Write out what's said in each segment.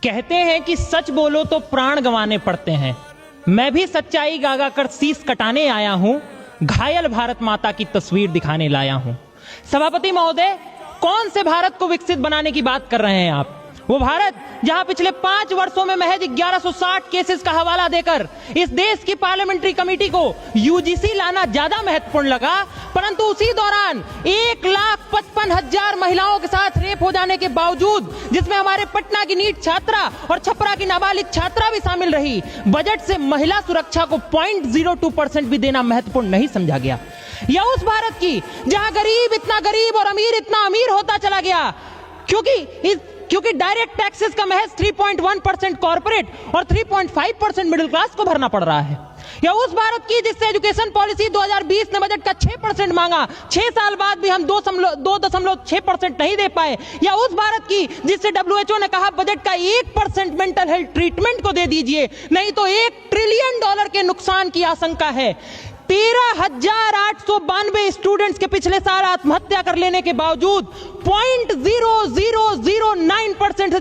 कहते हैं कि सच बोलो तो प्राण गंवाने पड़ते हैं। मैं भी सच्चाई गागा कर शीश कटाने आया हूं, घायल भारत माता की तस्वीर दिखाने लाया हूं। सभापति महोदय, कौन से भारत को विकसित बनाने की बात कर रहे हैं आप? वो भारत जहां पिछले 5 वर्षों में महज 1160 केसेस का हवाला देकर इस देश की पार्लियामेंट्री कमेटी को यूजीसी लाना ज्यादा महत्वपूर्ण लगा, परंतु उसी दौरान 1,55,000 महिलाओं के साथ रेप हो जाने के बावजूद, जिसमें हमारे पटना की नीट छात्रा और छपरा की नाबालिग छात्रा भी शामिल रही, बजट से महिला सुरक्षा को 0.02% भी देना महत्वपूर्ण नहीं समझा गया। या उस भारत की जहां गरीब इतना गरीब और अमीर इतना अमीर होता चला गया क्योंकि डायरेक्ट टैक्सेस का महज 3.1% कॉर्पोरेट और 3.5% मिडिल क्लास को भरना पड़ रहा है। या उस भारत की जिससे एजुकेशन पॉलिसी 2020 ने बजट का 6% मांगा, 6 साल बाद भी हम 2.6% नहीं दे पाए। या उस भारत की जिससे WHO ने कहा बजट का 1% मेंटल हेल्थ ट्रीटमेंट को दे दीजिए, नहीं तो $1 ट्रिलियन के नुकसान की आशंका है। 13,892 स्टूडेंट्स के पिछले साल आत्महत्या कर लेने के बावजूद 0.0009%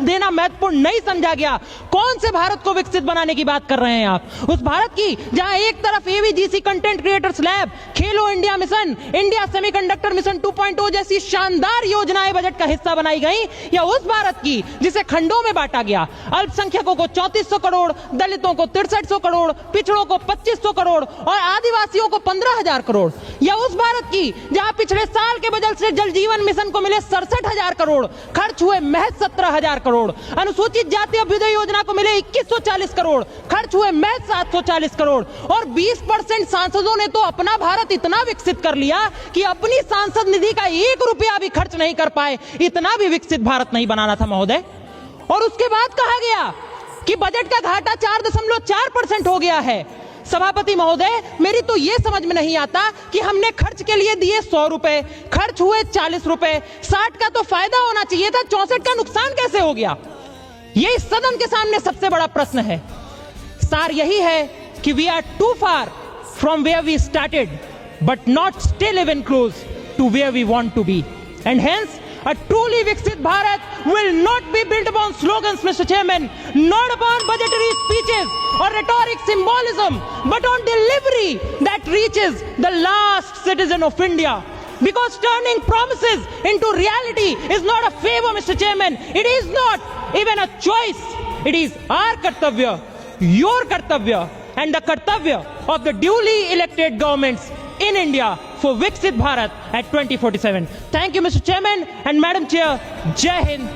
देना महत्वपूर्ण नहीं समझा गया। कौन से भारत को विकसित बनाने की बात कर रहे हैं आप? उस भारत की जहां एक तरफ AVGC कंटेंट क्रिएटर्स लैब, खेलो India mission, India semiconductor mission 2.0 जैसी शानदार योजनाएं बजट का हिस्सा बनाई गई। या उस भारत की जिसे खंडों में बांटा गया, अल्पसंख्यकों को 3400 करोड़, दलितों को 6300 करोड़, पिछड़ों को 2500 करोड़ और आदिवासियों को 15,000 करोड़। या उस भारत की जहां पिछले साल के बजट से जल जीवन मिशन को मिले 67,000 करोड़, खर्च हुए महज 17,000 करोड़। अनुसूचित जाति अभ्युदय योजना को मिले 2140 करोड़, खर्च हुए महज 740 करोड़। और 20% सांसदों ने तो अपना भारत इतना विकसित कर लिया कि अपनी सांसद निधि का 1 रुपया भी खर्च नहीं कर पाए। इतना भी विकसित भारत नहीं बनाना था महोदय। और उसके बाद कहा गया कि बजट का घाटा 4.4% हो गया है। सभापति महोदय, मेरी तो यह समझ में नहीं आता कि हमने खर्च के लिए दिए 100 रुपए, खर्च हुए 40 रुपए, 60 का तो फायदा होना चाहिए था, 64 का नुकसान कैसे हो गया? यह इस सदन के सामने सबसे बड़ा प्रश्न है। सार यही है कि we are too far from where we started but not still even close to where we want to be, and hence a truly Viksit Bharat will not be built upon slogans, Mr. Chairman, not upon budgetary speeches or rhetoric symbolism, but on delivery that reaches the last citizen of India. Because turning promises into reality is not a favor, Mr. Chairman. It is not even a choice. It is our kartavya, your kartavya, and the kartavya of the duly elected governments in India for Viksit Bharat at 2047. Thank you, Mr. Chairman and Madam Chair. Jai Hind.